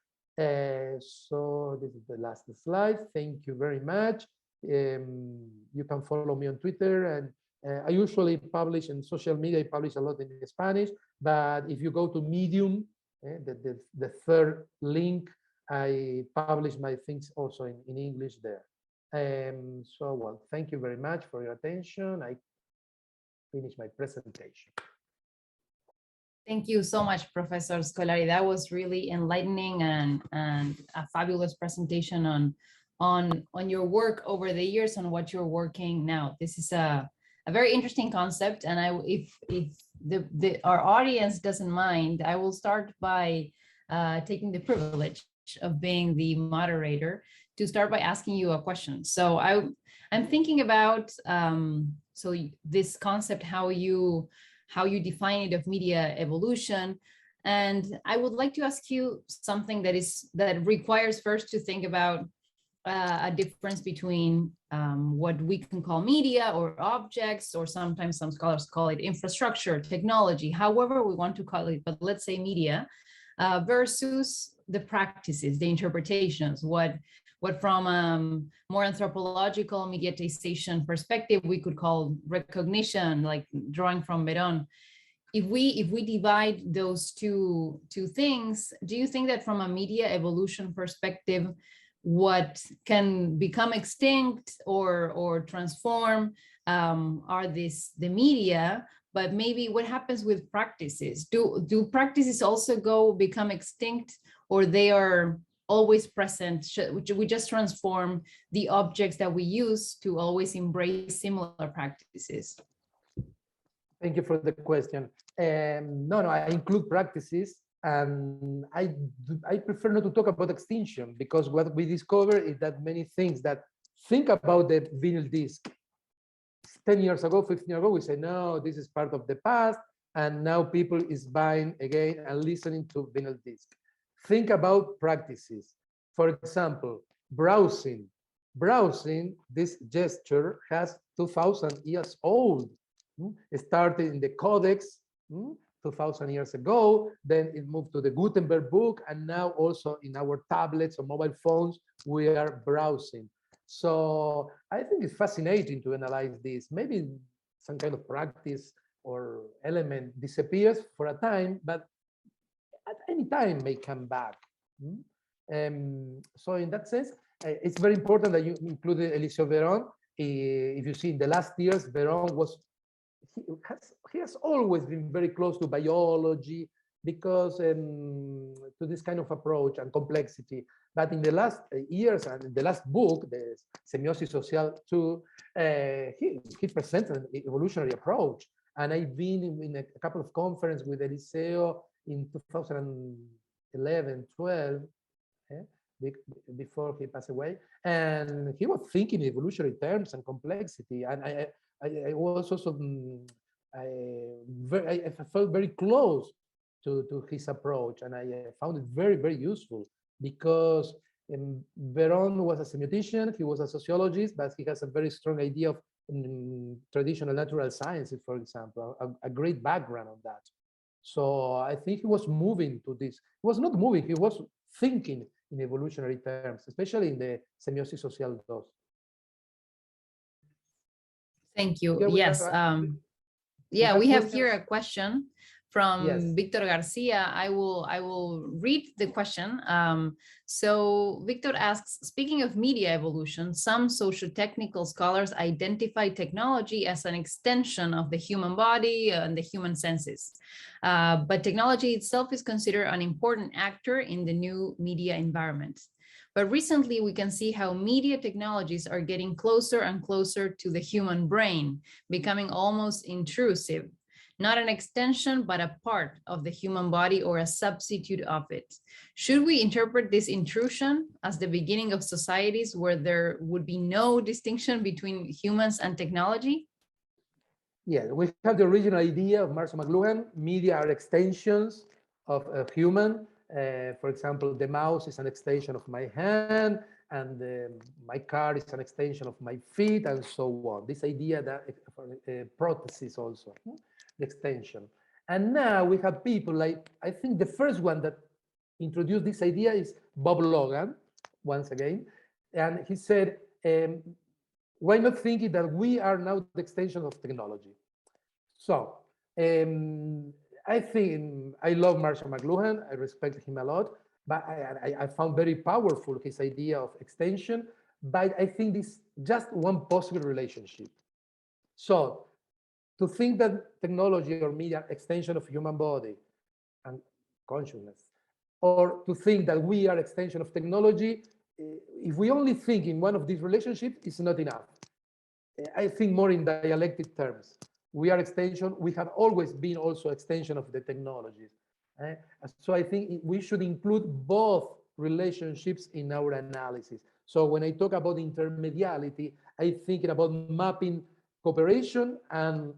So this is the last slide. Thank you very much. You can follow me on Twitter, and I usually publish in social media. I publish a lot in Spanish, but if you go to Medium, the third link, I publish my things also in English there. So, well, thank you very much for your attention. I finish my presentation. Thank you so much, Professor Scolari. That was really enlightening and a fabulous presentation on your work over the years, on what you're working now. This is a very interesting concept, and if our audience doesn't mind, I will start by taking the privilege of being the moderator to start by asking you a question. So I'm thinking about so this concept, how you define it, of media evolution, and I would like to ask you something that requires first to think about a difference between what we can call media or objects, or sometimes some scholars call it infrastructure, technology, however we want to call it, but let's say media, versus the practices, the interpretations, what from more anthropological mediatization perspective we could call recognition, like drawing from Beron. if we divide those two things, do you think that from a media evolution perspective, what can become extinct or transform are the media, but maybe what happens with practices? Do practices also become extinct, or they are always present? Should we just transform the objects that we use to always embrace similar practices? Thank you for the question. No, I include practices, and I prefer not to talk about extinction, because what we discover is that many things that think about the vinyl disc 10 years ago, 15 years ago, we say, no, this is part of the past, and now people is buying again and listening to vinyl disc. Think about practices. For example, browsing. Browsing, this gesture has 2,000 years old. It started in the Codex 2,000 years ago, then it moved to the Gutenberg book, and now also in our tablets or mobile phones, we are browsing. So I think it's fascinating to analyze this. Maybe some kind of practice or element disappears for a time, but at any time may come back. So in that sense, it's very important that you included Eliseo Veron. If you see in the last years, Veron he has always been very close to biology, because to this kind of approach and complexity. But in the last years, and in the last book, the Semiosis Social 2, he presented an evolutionary approach. And I've been in a couple of conferences with Eliseo in 2011, 12, before he passed away. And he was thinking in evolutionary terms and complexity. And I was also, I felt very close to his approach, and I found it very, very useful, because Veron was a semiotician, he was a sociologist, but he has a very strong idea of traditional natural sciences, for example, a great background on that. So I think he was moving to this. He was not moving, he was thinking in evolutionary terms, especially in the Semiosis Social 2. Thank you. Yeah, yes. Yeah, we have here a question from Yes. Victor Garcia. I will read the question. So Victor asks, speaking of media evolution, some socio-technical scholars identify technology as an extension of the human body and the human senses. But technology itself is considered an important actor in the new media environment. But recently, we can see how media technologies are getting closer and closer to the human brain, becoming almost intrusive, not an extension, but a part of the human body or a substitute of it. Should we interpret this intrusion as the beginning of societies where there would be no distinction between humans and technology? Yeah, we have the original idea of Marshall McLuhan. Media are extensions of a human. For example, the mouse is an extension of my hand, and my car is an extension of my feet, and so on. This idea that prosthesis also, the extension. And now we have people like, I think the first one that introduced this idea is Bob Logan, once again. And he said, why not thinking that we are now the extension of technology? So I think I love Marshall McLuhan. I respect him a lot, but I found very powerful his idea of extension. But I think this is just one possible relationship. So to think that technology or media are extension of human body and consciousness, or to think that we are extension of technology, if we only think in one of these relationships, it's not enough. I think more in dialectic terms. We are extension, we have always been also extension of the technologies. So I think we should include both relationships in our analysis. So when I talk about intermediality, I think about mapping cooperation and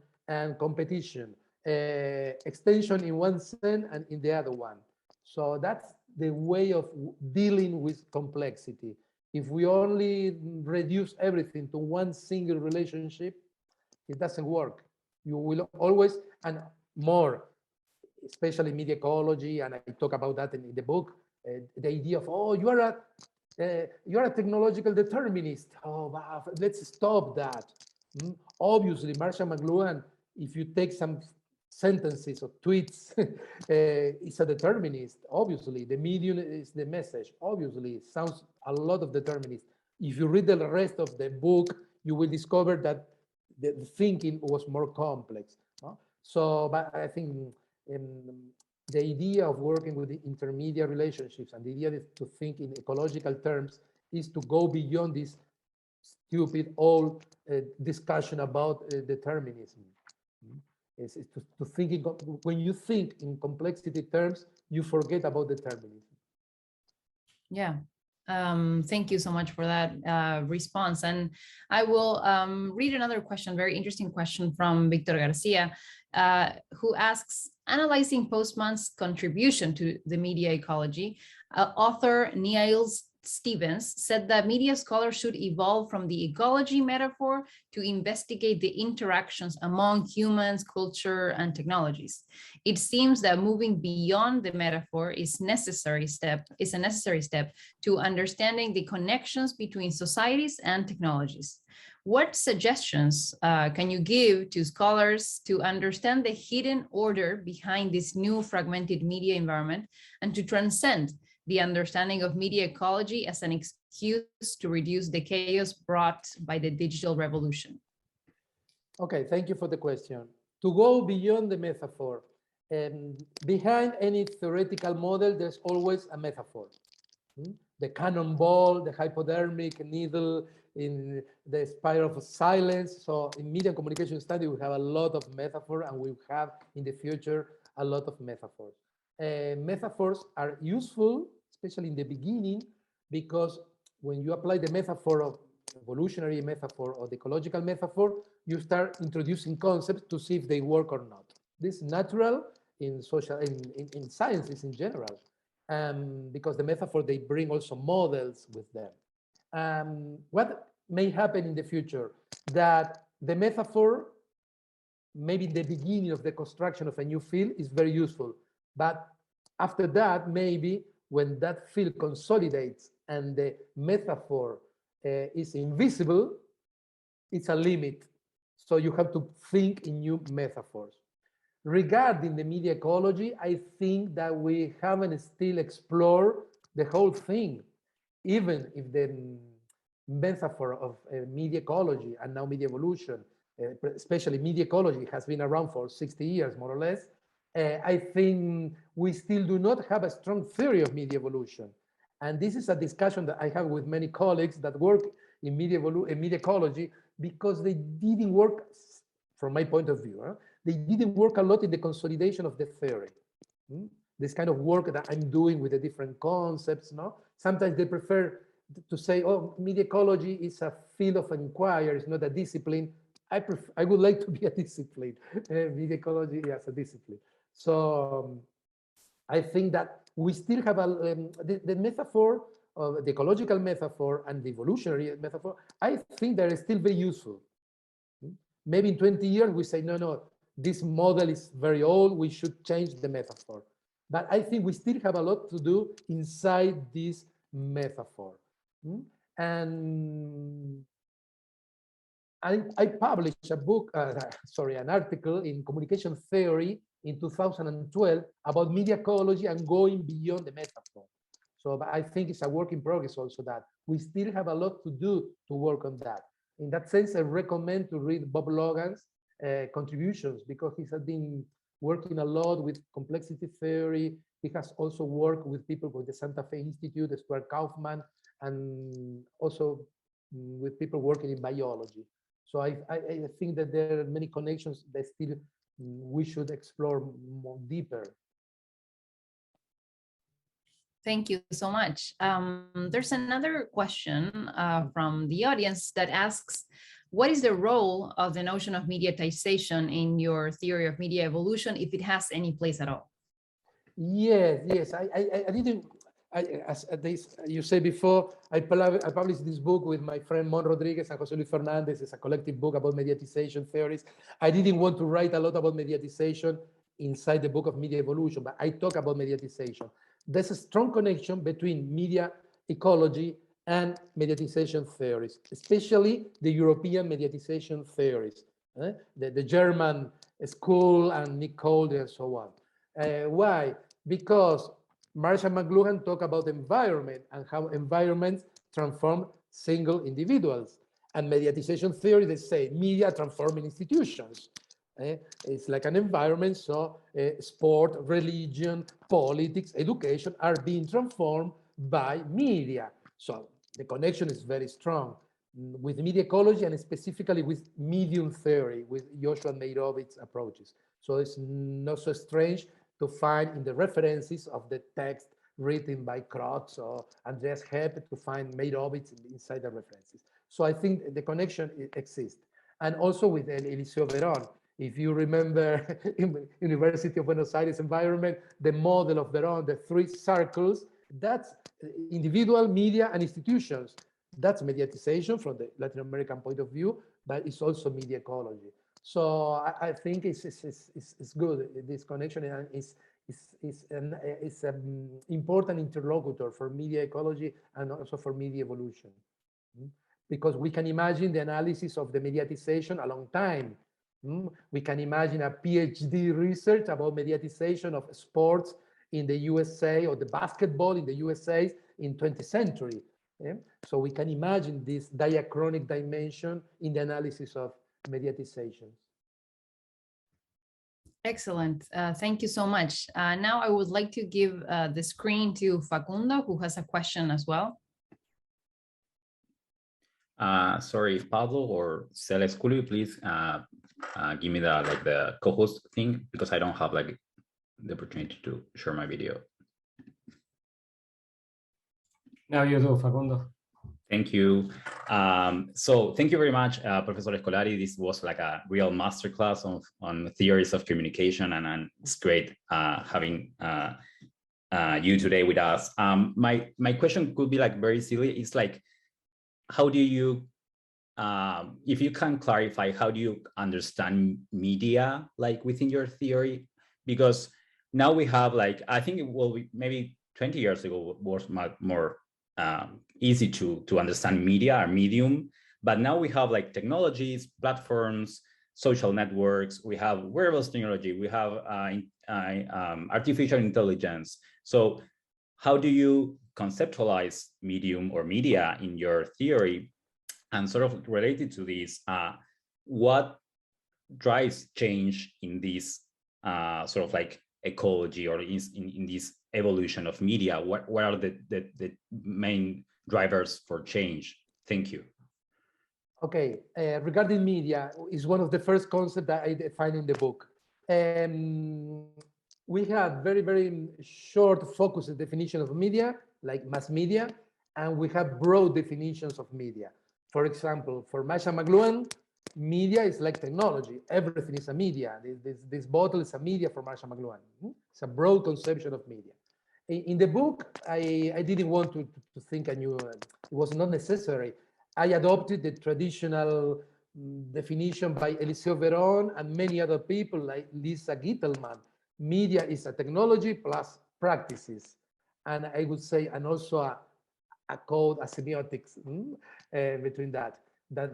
competition, extension in one sense and in the other one. So that's the way of dealing with complexity. If we only reduce everything to one single relationship, it doesn't work. You will always, and more, especially media ecology, and I talk about that in the book, the idea of, oh, you are a technological determinist. Oh, wow, let's stop that. Obviously, Marshall McLuhan, if you take some sentences or tweets is a determinist. Obviously, the medium is the message. Obviously, it sounds a lot of determinist. If you read the rest of the book, you will discover that the thinking was more complex. So, but I think the idea of working with the intermediate relationships and the idea to think in ecological terms is to go beyond this stupid old discussion about determinism. Is to think when you think in complexity terms, you forget about determinism. Yeah. Thank you so much for that response. And I will read another question, very interesting question from Victor Garcia, who asks, analyzing Postman's contribution to the media ecology, author Niels Stevens said that media scholars should evolve from the ecology metaphor to investigate the interactions among humans, culture, and technologies. It seems that moving beyond the metaphor is a necessary step to understanding the connections between societies and technologies. What suggestions can you give to scholars to understand the hidden order behind this new fragmented media environment and to transcend the understanding of media ecology as an excuse to reduce the chaos brought by the digital revolution? Okay, thank you for the question. To go beyond the metaphor, behind any theoretical model, there's always a metaphor. The cannonball, the hypodermic needle, in the spiral of silence. So in media and communication study, we have a lot of metaphor, and we have in the future a lot of metaphors. Metaphors are useful, especially in the beginning, because when you apply the metaphor of evolutionary metaphor or the ecological metaphor, you start introducing concepts to see if they work or not. This is natural in social, in sciences in general, because the metaphor, they bring also models with them. What may happen in the future? That the metaphor, maybe the beginning of the construction of a new field, is very useful. But after that, maybe when that field consolidates and the metaphor is invisible, it's a limit. So you have to think in new metaphors. Regarding the media ecology, I think that we haven't still explored the whole thing. Even if the metaphor of media ecology and now media evolution, especially media ecology, has been around for 60 years, more or less, I think we still do not have a strong theory of media evolution. And this is a discussion that I have with many colleagues that work in media ecology, because they didn't work, from my point of view, they didn't work a lot in the consolidation of the theory. This kind of work that I'm doing with the different concepts. Sometimes they prefer to say, oh, media ecology is a field of inquiry, it's not a discipline. I would like to be a discipline, media ecology as a discipline. So I think that we still have the metaphor of the ecological metaphor and the evolutionary metaphor. I think they're still very useful. Maybe in 20 years we say, no, this model is very old, we should change the metaphor. But I think we still have a lot to do inside this metaphor. And I published a book, an article in Communication Theory in 2012 about media ecology and going beyond the metaphor. So I think it's a work in progress also, that we still have a lot to do to work on that. In that sense, I recommend to read Bob Logan's contributions, because he has been working a lot with complexity theory. He has also worked with people with the Santa Fe Institute, Stuart Kaufman, and also with people working in biology. So I think that there are many connections that still we should explore more deeper. Thank you so much. There's another question from the audience that asks, what is the role of the notion of mediatization in your theory of media evolution, if it has any place at all? Yes. I didn't, as you said before, I published this book with my friend Mon Rodriguez and Jose Luis Fernandez. It's a collective book about mediatization theories. I didn't want to write a lot about mediatization inside the book of media evolution, but I talk about mediatization. There's a strong connection between media ecology and mediatization theories, especially the European mediatization theories. The German School and Nick Calder and so on. Why? Because Marshall McLuhan talked about environment and how environments transform single individuals. And mediatization theory, they say media transforming institutions. It's like an environment, so sport, religion, politics, education are being transformed by media. So the connection is very strong with media ecology and specifically with medium theory, with Joshua Meyrowicz's approaches. So it's not so strange to find in the references of the text written by Krotz or Andreas Hepp to find Meyrowicz inside the references. So I think the connection exists. And also with Eliseo Verón. If you remember in University of Buenos Aires environment, the model of Verón, the three circles, that's individual, media, and institutions. That's mediatization from the Latin American point of view, but it's also media ecology. So I think it's good. This connection is an important interlocutor for media ecology and also for media evolution. Because we can imagine the analysis of the mediatization a long time. We can imagine a PhD research about mediatization of sports in the USA or the basketball in the USA in 20th century. So we can imagine this diachronic dimension in the analysis of mediatization. Excellent. Thank you so much. Now I would like to give the screen to Facundo, who has a question as well. Sorry, Pablo or Celeste, could you please give me the co-host thing, because I don't have the opportunity to share my video. Now you do, Facundo. Thank you. So thank you very much, Professor Scolari. This was like a real masterclass on theories of communication, and it's great having you today with us. My question could be very silly. It's how do you, if you can clarify, how do you understand media within your theory? Because now we have I think it will be maybe 20 years ago was much more easy to understand media or medium, but now we have technologies, platforms, social networks, we have wearables technology, we have artificial intelligence. So how do you conceptualize medium or media in your theory? And sort of related to this, what drives change in this sort of ecology, or in this evolution of media? What are the main drivers for change? Thank you. Okay, regarding media, is one of the first concepts that I define in the book. We have very, very short focused definition of media, like mass media, and we have broad definitions of media. For example, for Marshall McLuhan, media is like technology. Everything is a media. This bottle is a media for Marshall McLuhan. It's a broad conception of media. In the book, I didn't want to think anew. It was not necessary. I adopted the traditional definition by Eliseo Verón and many other people like Lisa Gittelman. Media is a technology plus practices. And I would say, and also a code, a semiotics between that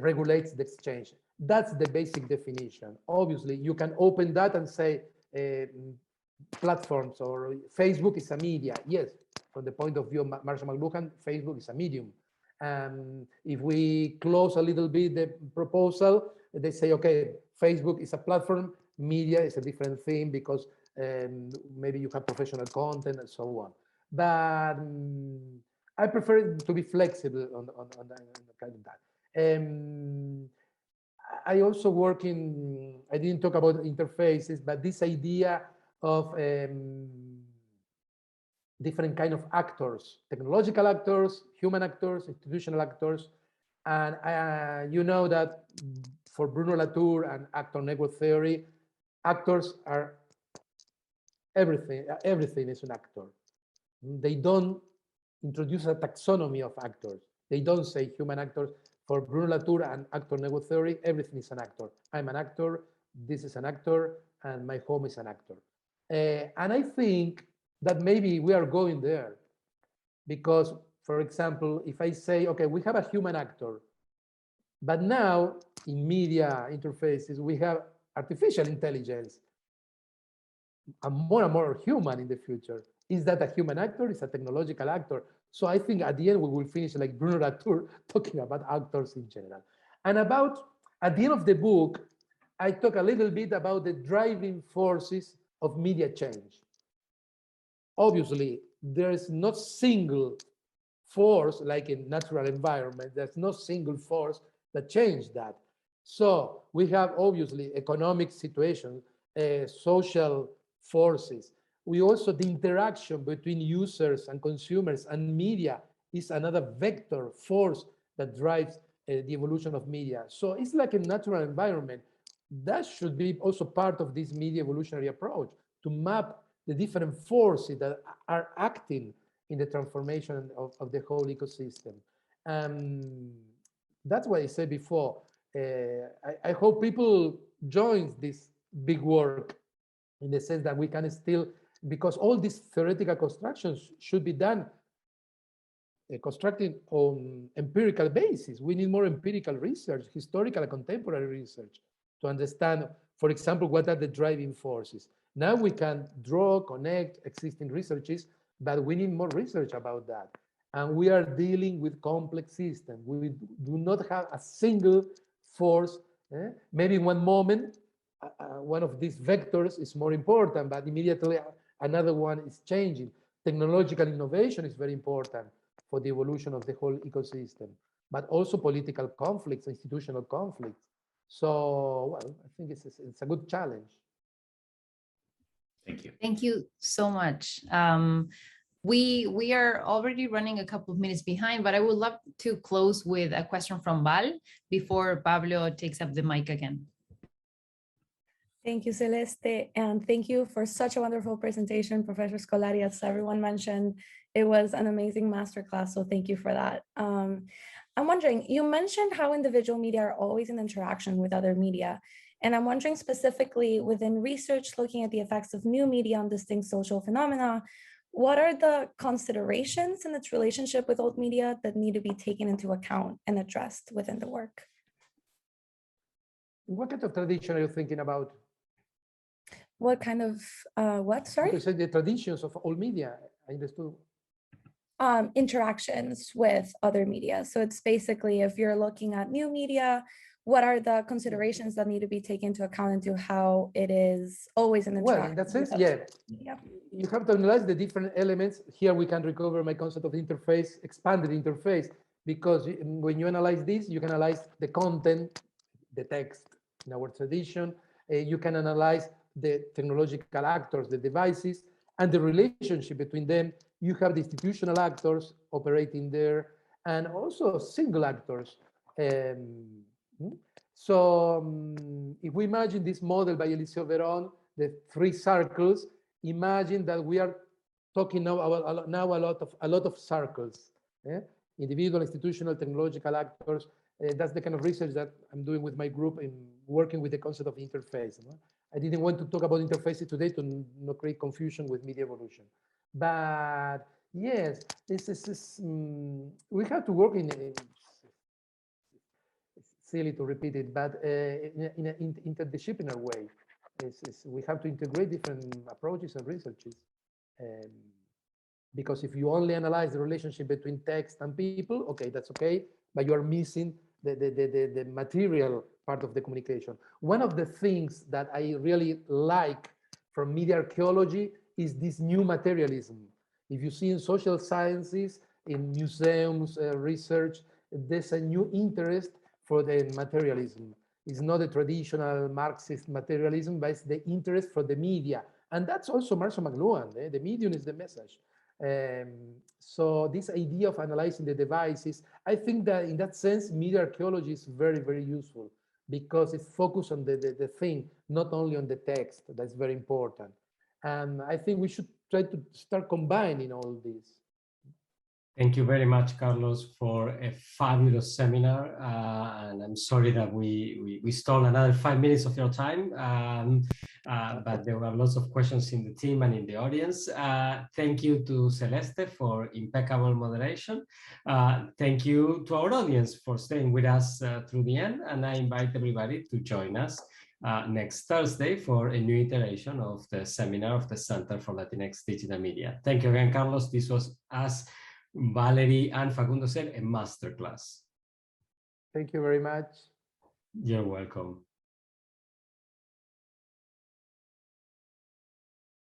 regulates the exchange. That's the basic definition. Obviously, you can open that and say platforms or Facebook is a media. Yes, from the point of view of Marshall McLuhan, Facebook is a medium. If we close a little bit the proposal, they say, okay, Facebook is a platform, media is a different thing because maybe you have professional content and so on. But I prefer to be flexible on kind of that. I also work in, I didn't talk about interfaces, but this idea of different kind of actors, technological actors, human actors, institutional actors. And you know that for Bruno Latour and actor network theory, actors are everything. Everything is an actor. They don't introduce a taxonomy of actors. They don't say human actors. For Bruno Latour and actor network theory, everything is an actor. I'm an actor, this is an actor, and my home is an actor. And I think that maybe we are going there because, for example, if I say, okay, we have a human actor, but now in media interfaces, we have artificial intelligence and more human in the future. Is that a human actor? Is a technological actor? So I think at the end we will finish like Bruno Latour talking about actors in general. And at the end of the book, I talk a little bit about the driving forces of media change. Obviously, there is not single force like in natural environment. There's no single force that changed that. So we have obviously economic situations, social forces. We also, the interaction between users and consumers and media is another vector force that drives the evolution of media. So it's like a natural environment. That should be also part of this media evolutionary approach, to map the different forces that are acting in the transformation of the whole ecosystem. That's why I said before, I hope people join this big work in the sense that we can still, because all these theoretical constructions should be done constructed on empirical basis. We need more empirical research, historical and contemporary research, to understand, for example, what are the driving forces. Now we can draw, connect existing researches, but we need more research about that. And we are dealing with complex systems. We do not have a single force. Maybe in one moment, one of these vectors is more important, but immediately another one is changing. Technological innovation is very important for the evolution of the whole ecosystem, but also political conflicts, institutional conflicts. So, well, I think it's a good challenge. Thank you. Thank you so much. We are already running a couple of minutes behind, but I would love to close with a question from Val before Pablo takes up the mic again. Thank you, Celeste, and thank you for such a wonderful presentation, Professor Scolari. As everyone mentioned, it was an amazing masterclass, so thank you for that. I'm wondering, you mentioned how individual media are always in interaction with other media, and I'm wondering specifically within research looking at the effects of new media on distinct social phenomena, what are the considerations in its relationship with old media that need to be taken into account and addressed within the work? What kind of tradition are you thinking about? What kind of, what, sorry? You said the traditions of old media, I understood. Interactions with other media. So it's basically, if you're looking at new media, what are the considerations that need to be taken into account into how it is always an interaction? Well, in that sense, yeah. You have to analyze the different elements. Here we can recover my concept of interface, expanded interface, because when you analyze this, you can analyze the content, the text in our tradition. You can analyze the technological actors, the devices, and the relationship between them. You have the institutional actors operating there, and also single actors. So if we imagine this model by Eliseo Veron, the 3 circles, imagine that we are talking now about a lot of circles. Individual, institutional, technological actors. That's the kind of research that I'm doing with my group in working with the concept of interface. I didn't want to talk about interfaces today to not create confusion with media evolution. But yes, we have to work in, it's silly to repeat it, but in an interdisciplinary way. We have to integrate different approaches and researches. Because if you only analyze the relationship between text and people, okay, that's okay, but you are missing the material part of the communication. One of the things that I really like from media archaeology is this new materialism. If you see in social sciences, in museums, research, there's a new interest for the materialism. It's not a traditional Marxist materialism, but it's the interest for the media. And that's also Marshall McLuhan, the medium is the message. So this idea of analyzing the devices, I think that in that sense, media archaeology is very, very useful because it focuses on the thing, not only on the text. That's very important. And I think we should try to start combining all this. Thank you very much, Carlos, for a fabulous seminar. And I'm sorry that we stole another 5 minutes of your time, but there were lots of questions in the team and in the audience. Thank you to Celeste for impeccable moderation. Thank you to our audience for staying with us through the end. And I invite everybody to join us next Thursday for a new iteration of the seminar of the Center for Latinx Digital Media. Thank you again, Carlos. This was, as Valerie and Facundo said, a masterclass. Thank you very much. You're welcome.